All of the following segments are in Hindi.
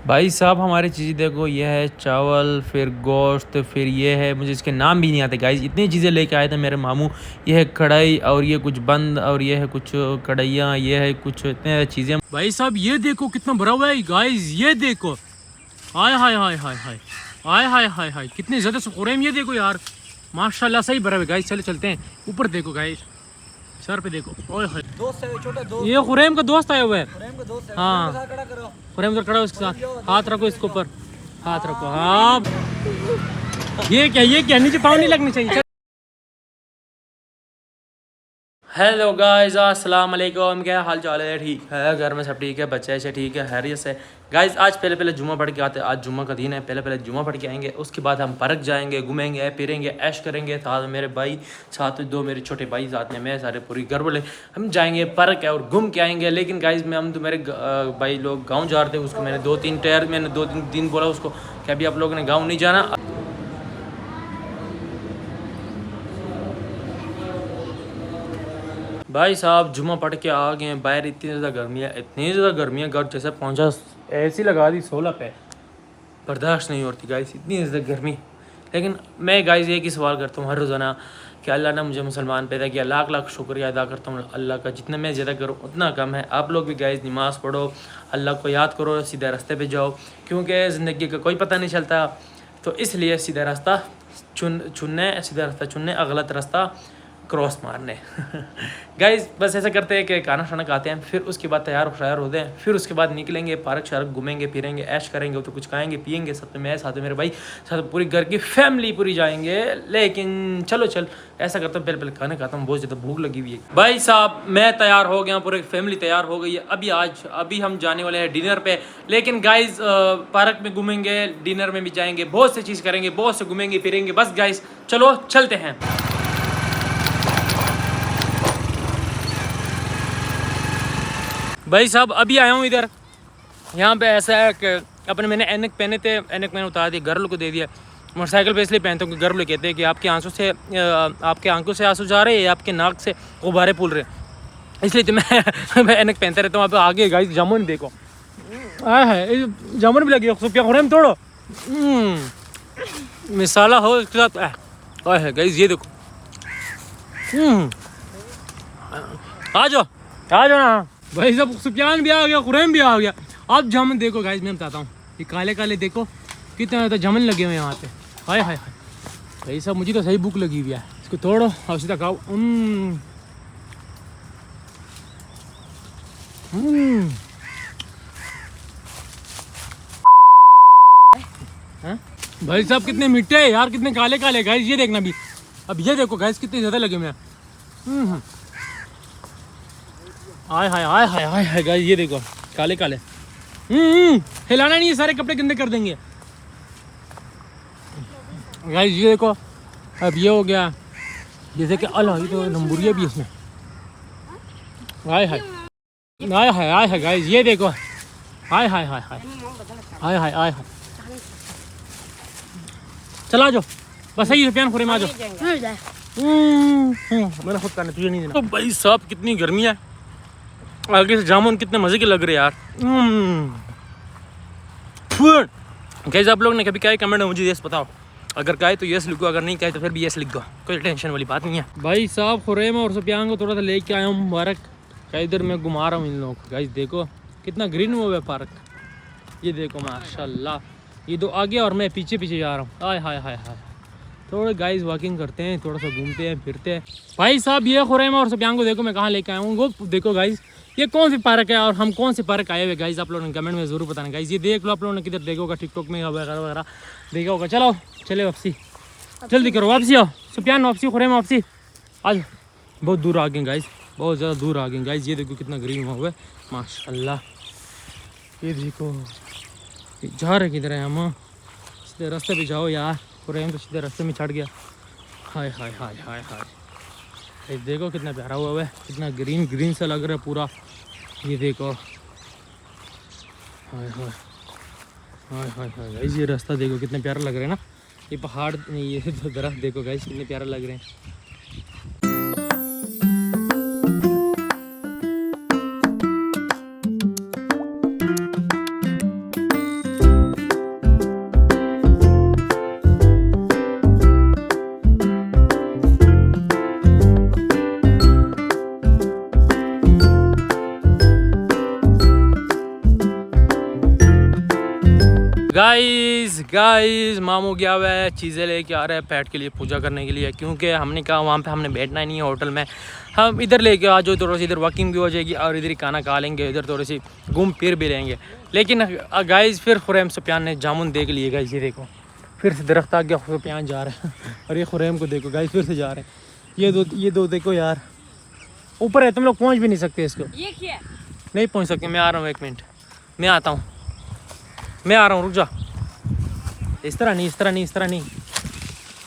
भाई साहब हमारी चीज़ देखो, ये है चावल, फिर गोश्त, फिर ये है, मुझे इसके नाम भी नहीं आते गाइस। इतनी चीज़ें लेके आए थे मेरे मामू। ये है कढ़ाई, और ये कुछ बंद, और ये है कुछ कढ़ाइयाँ, ये है कुछ इतने चीज़ें। भाई साहब ये देखो कितना भरा हुआ है गाइस, ये देखो। हाय हाय हाय हाय हाय हाय हाय हाय हाय, कितने ज़्यादा सुकुरेम। ये देखो यार, माशाल्लाह सही भरा हुआ है गाइस। चले चलते हैं ऊपर, देखो गाइस, सर पे देखो। ओए होए, दोस्त है, छोटा दोस्त। ये खुरेम का दोस्त आया हुआ है। खुरेम का दोस्त है। हाँ, खुरेम के साथ खड़ा करो। खुरेम उधर खड़ा हो, इसके साथ हाथ रखो, इसके ऊपर हाथ रखो। हाँ, ये क्या नीचे पाँव नहीं लगनी चाहिए। हेलो गाइस, अस्सलाम वालेकुम। क्या हाल चाल है? ठीक है, घर में सब ठीक है, बच्चे ऐसे ठीक है, खैरियत से। गाइस आज पहले जुम्मा पढ़ के आते हैं। आज जुम्मा का दिन है, पहले जुम्मा पढ़ के आएंगे। उसके बाद हम पार्क जाएंगे, घूमेंगे फिरेंगे, ऐश करेंगे। साथ में मेरे भाई, साथ में दो मेरे छोटे भाई, साथ में मैं, सारे पूरी घर वाले हम जाएंगे पार्क है और घूम के आएंगे। लेकिन गाइस में हम तो मेरे भाई लोग गाँव जा रहे थे। उसको मैंने दो तीन दिन बोला उसको कि अभी आप लोगों ने गाँव नहीं जाना। भाई साहब जुम्मा पढ़ के आ गए हैं। बाहर इतनी ज़्यादा गर्मी है, इतनी ज़्यादा गर्मी है, घर जैसे पहुंचा ऐसी लगा दी 16 पे, बर्दाश्त नहीं होती गाइस, इतनी ज़्यादा गर्मी। लेकिन मैं गाइस एक ही सवाल करता हूँ हर रोज़ाना कि अल्लाह ने मुझे मुसलमान पैदा किया, लाख लाख शुक्रिया अदा करता हूँ अल्लाह का। जितना मैं ज़्यादा करूँ उतना कम है। आप लोग भी गाइस नमाज़ पढ़ो, अल्लाह को याद करो, सीधे रास्ते पे जाओ, क्योंकि ज़िंदगी का कोई पता नहीं चलता। तो इसलिए सीधा रास्ता चुनने, गलत रास्ता क्रॉस मारने। गाइस बस ऐसा करते हैं कि खाना शाना खाते हैं, फिर उसके बाद तैयार होते हैं, फिर उसके बाद निकलेंगे पार्क शार्क, घूमेंगे फिरेंगे, ऐश करेंगे, तो कुछ खाएंगे पियेंगे। साथ में मैं, साथ में मेरे भाई, साथ में पूरी घर की फैमिली पूरी जाएंगे। लेकिन चलो ऐसा करता हूँ, पहले खाना खाता हूँ, बहुत ज़्यादा भूख लगी हुई है। भाई साहब मैं तैयार हो गया, पूरी फैमिली तैयार हो गई है। अभी हम जाने वाले हैं डिनर पे। लेकिन गाइज पार्क में घूमेंगे, डिनर में भी जाएंगे, बहुत सी चीज़ करेंगे, बहुत से घूमेंगे फिरेंगे। बस गाइज चलो चलते हैं। भाई साहब अभी आया हूँ इधर। यहाँ पे ऐसा है कि मैंने ऐनक पहने थे, ऐनक मैंने उतार दिया, घर को दे दिया। मोटरसाइकिल पे इसलिए पहनता हूँ कि घर लोग कहते हैं कि आपकी आंखों से आंसू जा रहे हैं या आपके नाक से गुब्बारे फूल रहे हैं, इसलिए तो मैं ऐनक पहनता रहता हूँ। वहाँ पे आगे गाइस जामुन देखो, आया है जामुन भी लगी है, क्या में तोड़ो मिसाला हो इसके साथ आया है गाइस, ये देखो। आ जाओ ना भाई साहब, सुफियान भी आ गया, खुरैम भी आ गया। अब जामुन देखो गाइस, मैं बताता हूँ, ये काले काले देखो कितने ज़्यादा जामुन लगे हुए हैं यहाँ पे। हाय हाय हाय भाई साहब, मुझे तो सही भूख लगी हुई है। इसको तोड़ो और सीधा खाओ। भाई साहब कितने मीठे हैं यार, कितने काले काले गाइस, ये देखना भी। अब ये देखो गाइस कितने ज़्यादा लगे हुए हैं। हाय हाय हाय हाय हाय हाय गाइस, ये देखो काले काले। हिलाना नहीं है, सारे कपड़े गंदे कर देंगे गाइस। ये देखो अब ये हो गया जैसे कि अल्लाह, ये तो नंबूरिया भी इसमें। हाय हाय हाय हाय हाय हाय गाइस, ये देखो। हाय हाय हाय हाय हाय हाय हाय हाय, चला जाओ बस, सही सुफियान खुरे में आ जाओ। मैंने खुद करना, तुझे नहीं देना। तो भाई साहब कितनी गर्मी है, आगे से जामुन कितने मज़े के लग रहे हैं यार। गाइस आप लोग ने कभी क्या है कमेंट में मुझे यस बताओ, अगर कहे तो यस लिखो, अगर नहीं कहे तो फिर भी यस लिख दो, कोई टेंशन वाली बात नहीं है। भाई साहब खुरैम और सुफियान को थोड़ा सा लेके आया हूँ मुबारक का, इधर मैं घुमा रहा हूँ इन लोगों को। गाइस देखो कितना ग्रीन हुआ है पार्क, ये देखो माशाल्लाह। ये दो आगे और मैं पीछे पीछे जा रहा हूँ। हाय हाय हाय हाय, थोड़े गाइस वॉकिंग करते हैं, थोड़ा सा घूमते हैं फिरते हैं। भाई साहब ये खुरैम और सुफियान को देखो मैं कहाँ लेके आया हूँ, वो देखो गाइस ये कौन सी पार्क है और हम कौन से पार्क आए हुए गाइस, आप लोगों ने कमेंट में ज़रूर बताना गाइस। ये देख लो, आप लोगों ने किधर देखा होगा, टिकटॉक में वगैरह वगैरह देखा होगा। चले वापसी, जल्दी करो, वापसी आओ सुफियान, वापसी खुरैम वापसी। आज बहुत दूर आ गए गाइस, बहुत ज़्यादा दूर आ गए गाइस। ये देखो कितना ग्रीन हुआ है माशाल्लाह। ये देखो जा रहे किधर है हम, सीधे रास्ते पे जाओ यार। खुरैम तो सीधे रास्ते में चढ़ गया। हाय हाय हाय हाय हाय, ये देखो कितना प्यारा हुआ है, कितना ग्रीन ग्रीन सा लग रहा है पूरा। ये देखो हाय हाय हाय हाय हाय गाइस, ये रास्ता देखो कितना प्यारा लग रहा है ना, ये पहाड़ नहीं, ये तो दरख्त देखो गाइस कितने प्यारा लग रहे हैं। गाइस मामू गया हुआ है, चीज़ें लेके आ रहा है पेट के लिए, पूजा करने के लिए, क्योंकि हमने कहा वहाँ पे हमने बैठना ही नहीं है होटल में, हम इधर लेके आ जाओ, थोड़ा सी इधर वॉकिंग भी हो जाएगी और इधर ही खाना खा लेंगे, इधर थोड़ी सी घूम फिर भी लेंगे। लेकिन गाइस फिर खुरैम सुफियान ने जामुन देख लिए गाइस, ये देखो फिर से दरख्त आ गया, सुफियान जा रहा है और ये खुरैम को देखो गाइस फिर से जा रहे हैं। ये दो देखो यार, ऊपर है, तुम लोग पहुँच भी नहीं सकते इसको, ये क्या? नहीं पहुँच सकते। मैं आ रहा हूँ, 1 मिनट मैं आता हूँ, मैं आ रहा हूँ, रुक जा। इस तरह नहीं, इस तरह नहीं, इस तरह नहीं।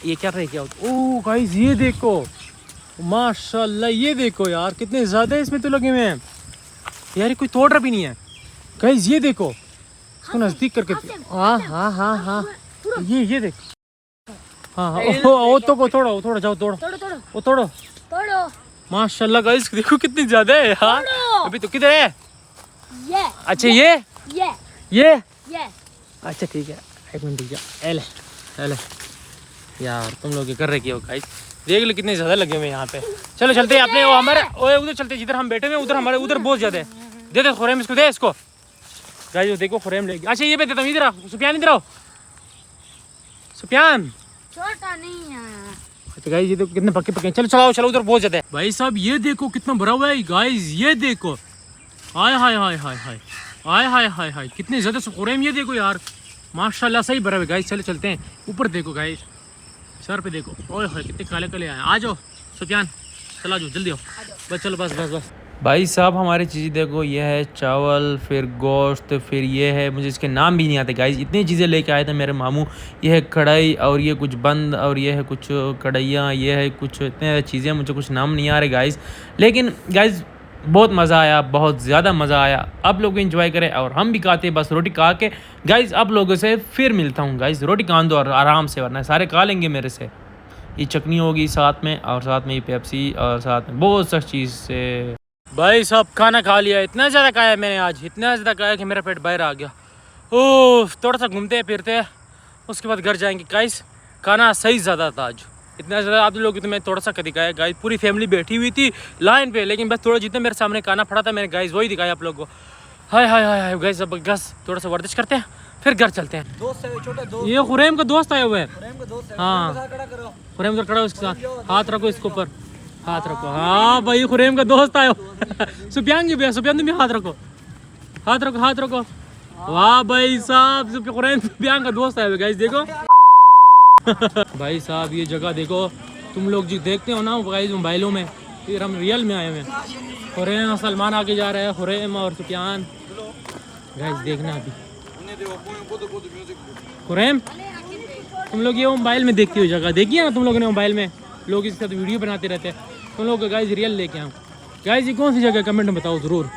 ये क्या रहे क्या? ओह गाइस ये देखो माशाल्लाह, ये देखो यार कितने ज़्यादा इसमें तो लगे हुए हैं यार, ये कोई तोड़ रहा भी नहीं है गाइस, ये देखो इसको नज़दीक करके। हाँ हाँ हाँ हाँ, ये देखो, हाँ हाँ ओ तो को तोड़ो, थोड़ा जाओ, तोड़ो वो तोड़ो तोड़ो। माशाल्लाह गाइस देखो कितनी ज़्यादा है यार। अभी तो किधर है? ये अच्छा ये अच्छा ठीक है, 1 मिनट रुक जा। एले यार तुम लोग ये कर रहे हो गाइस, देख लो कितने ज़्यादा लगे हुए हैं यहाँ पे। चलो चलते हैं अपने वो हमारे उधर चलते हैं जिधर हम बैठे हुए हैं, उधर हमारे उधर बहुत ज़्यादा है। दे खुरैम इसको, दे इसको गाइस, देखो खुरैम लेगी। अच्छा ये पे देता हूँ, इधर आओ सुफियान, इधर आओ सुफियान। छोटा नहीं है। अच्छा गाइस ये देखो कितने पक्के पक्के, चलो उधर बहुत ज़्यादा है भाई साहब। ये देखो कितना भरा हुआ है गाइस, ये देखो हाय हाय हाय हाय हाय हाय हाय हाय हाय, कितने ज़्यादा खुरैम, ये देखो यार माशाल्लाह सही भरा हुआ है गाइस। चलो चलते हैं ऊपर, देखो गाइस सर पे देखो, ओए होए कितने काले काले आए। आ जाओ सुफियान, चला जाओ जल्दी आओ, बस चलो बस भाई साहब। हमारी चीज़ें देखो, ये है चावल, फिर गोश्त, फिर ये है, मुझे इसके नाम भी नहीं आते गाइस, इतनी चीज़ें लेके आए थे मेरे मामू। ये है कढ़ाई और ये कुछ बंद और ये है कुछ कढ़ाइयाँ, ये है कुछ इतने चीज़ें, मुझे कुछ नाम नहीं आ रहे गाइस। लेकिन गाइस बहुत मज़ा आया, बहुत ज़्यादा मज़ा आया। आप लोग एंजॉय करें और हम भी खाते हैं, बस रोटी खा के गाइस आप लोगों से फिर मिलता हूँ गाइस। रोटी खा दो और आराम से, वरना सारे खा लेंगे मेरे से। ये चटनी होगी साथ में, और साथ में ये पेप्सी, और साथ में बहुत सा चीज़ से। भाई साहब खाना खा लिया, इतना ज़्यादा खाया मैंने आज, इतना ज़्यादा खाया कि मेरा पेट बाहर आ गया। ओह थोड़ा सा घूमते फिरते उसके बाद घर जाएंगे गाइस। खाना सही ज़्यादा था आज, इतना ज़्यादा आप लोग तो मैं थोड़ा सा दिखाया गाइस। पूरी फैमिली बैठी हुई थी लाइन पे, लेकिन बस थोड़ा जितना मेरे सामने खाना पड़ा था मैंने गाइस वही दिखाया आप लोगों को। हाय हाय हाय गाइस, अब बस थोड़ा सा वर्जिश करते हैं फिर घर चलते हैं। ये खुरैम का दोस्त आया हुआ है। हाँ खुरैम उधर खड़ा, उसके साथ हाथ रखो, इसके ऊपर हाथ रखो। हाँ भाई खुरैम का दोस्त आया सुफियान की भैया, सुफियान तुम भी हाथ रखो, हाथ रखो। वाह भाई साहब, खुरैम सुफियान का दोस्त आया हुआ गाइस देखो भाई साहब ये जगह देखो, तुम लोग जो देखते हो ना गाइस मोबाइलों में, फिर हम रियल में आए हुए हैं। खुरैम सलमान आगे जा रहा है, खुरैम और सुफियान गाइस देखना। अभी खुरैम तुम लोग ये मोबाइल में देखती हो जगह, देखी है ना तुम लोगों ने मोबाइल में, लोग इसके साथ वीडियो बनाते रहते हैं, तुम लोग गाइस रियल लेके आओ गाइस। ये कौन सी जगह कमेंट में बताओ ज़रूर।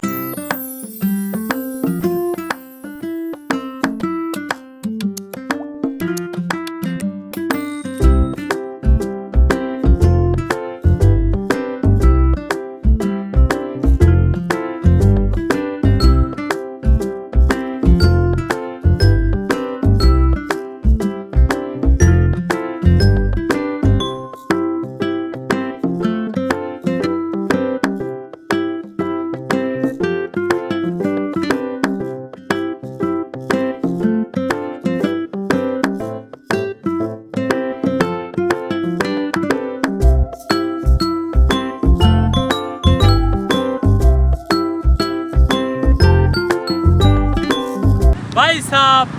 भाई साहब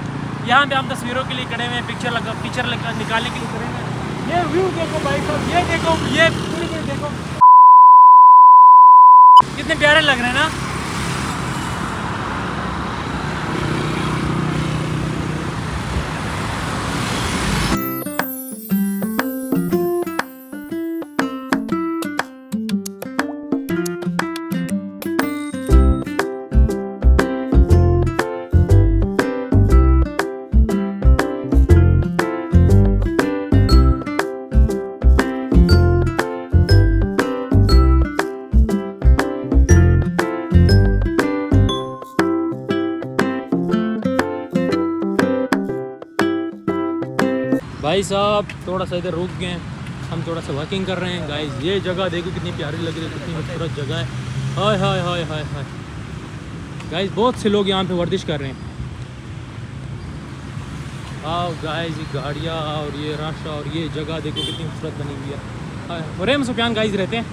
यहाँ पे हम तस्वीरों के लिए खड़े हुए हैं, पिक्चर निकालने के लिए खड़े हैं। ये व्यू देखो भाई साहब, ये देखो, ये पूरी देखो कितने प्यारे लग रहे हैं ना। भाई साहब थोड़ा सा इधर रुक गए, हम थोड़ा सा वॉकिंग कर रहे हैं गाइस। ये जगह देखो कितनी प्यारी लग रही है, कितनी खूबसूरत जगह है। हाय हाय हाय हाय हाय गाइस, बहुत से लोग यहाँ पे वर्जिश कर रहे हैं। आओ गाइस, ये गाड़ियाँ और ये रास्ता और ये जगह देखो कितनी खूबसूरत बनी हुई है। हुरैम सुफियान गाइस रहते हैं,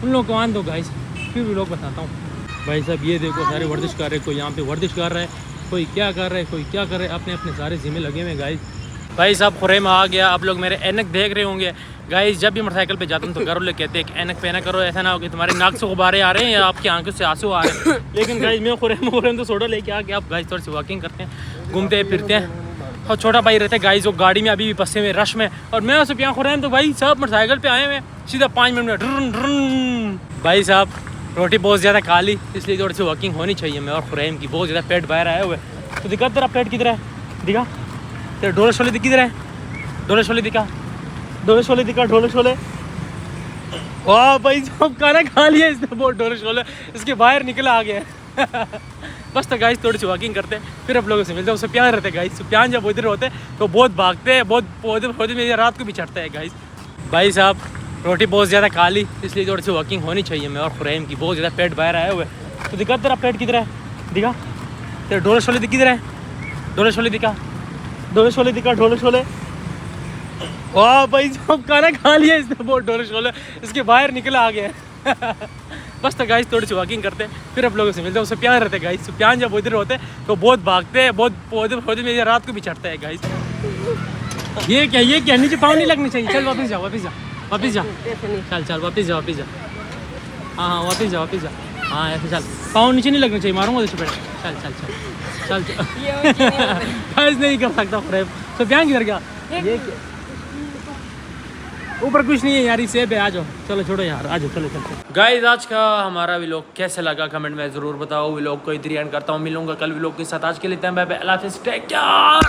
उन लोग को आन दो गाइस, फिर भी लोग बताता हूँ। भाई साहब ये देखो सारे वर्जिश कर रहे हैं, कोई यहाँ पे वर्जिश कर रहा है, कोई क्या कर रहा है, कोई क्या कर रहा है, अपने अपने सारे जिम्मे लगे हुए हैं गाइस। भाई साहब हुरैम आ गया। आप लोग मेरे ऐनक देख रहे होंगे गाइस, जब भी मोटरसाइकिल पे जाता हूँ तो घर वाले कहते हैं कि ऐनक पहना करो, ऐसा ना हो कि तुम्हारे नाक से गुब्बारे आ रहे हैं या आपकी आंखों से आंसू आ रहे हैं। लेकिन गाइस मैं हुरैम तो सोडा लेके आ गया। आप गाइस थोड़ी सी वॉकिंग करते हैं, घूमते फिरते हैं। और छोटा भाई रहते हैं गाइस वो गाड़ी में अभी भी फंसे हुए रश में, और मैं उससे पिया हुरैम तो भाई साहब मोटरसाइकिल पे आए हुए सीधा 5 मिनट में ड्रन ड्रन। भाई साहब रोटी बहुत ज़्यादा खा ली, इसलिए थोड़ी सी वॉकिंग होनी चाहिए। मैं और हुरैम की बहुत ज़्यादा पेट बाहर आया हुआ है। तो दिखा तेरा पेट किधर है, दिखा तेरे ढोले शोले दिख किधर है, ढोले शोले दिखा, ढोले शोले दिखा, ढोले शोले। वाह भाई साहब खाना खा लिया इसने, बहुत ढोले शोले इसके बाहर निकला आ गया। बस तो गाइस थोड़ी सी वॉकिंग करते हैं, फिर आप लोगों से मिलते हैं। सुफियान रहते हैं गाइस, सुफियान जब उधर होते हैं तो बहुत भागते हैं, बहुत पौधे में रात को भी चढ़ते हैं गाइस। भाई साहब रोटी बहुत ज़्यादा खा ली, इसलिए थोड़ी सी वॉकिंग होनी चाहिए। मैं और हुरैम की बहुत ज़्यादा पेट बाहर आया हुआ है। तो दिखा तेरा पेट किधर है, दिखा तेरे ढोले शोले दिख किधर है, ढोले शोले दिखा, ढोले शोले दिखा, ढोले शोले। वाह भाई साहब खाना खा लिया इसने, बहुत ढोले शोले इसके बाहर निकला आ गया। बस तो गाइस थोड़ी सी वॉकिंग करते हैं, फिर आप लोगों से मिलते हैं। सुफियान रहते हैं गाइस, सुफियान जब उधर होते हैं तो बहुत भागते हैं, बहुत पौधे में रात को भी चढ़ते हैं गाइस। ये क्या नीचे पाँव नहीं लगनी चाहिए। चल वापस जा, वापस जा, वापस जा, चल चल वापस जा, वापस जा, हाँ वापस जा, वापस जा, हाँ ऐसे चल, पाँव नीचे नहीं लगना चाहिए, मारूंगा तुझे पेट। चल चल चल चल गाइस नहीं कर सकता हुरैम। सुफियान किधर गया, ये क्या ऊपर कुछ नहीं है यार, इसे पे आ जाओ, चलो छोड़ो यार, आ जाओ, चलो चलो। गाइस आज का हमारा व्लॉग कैसे लगा कमेंट में ज़रूर बताओ। व्लॉग को इधर एंड करता हूँ, मिलूंगा कल व्लॉग के साथ। आज के लिए बाय बाय, अल्लाह हाफिज़, टेक केयर।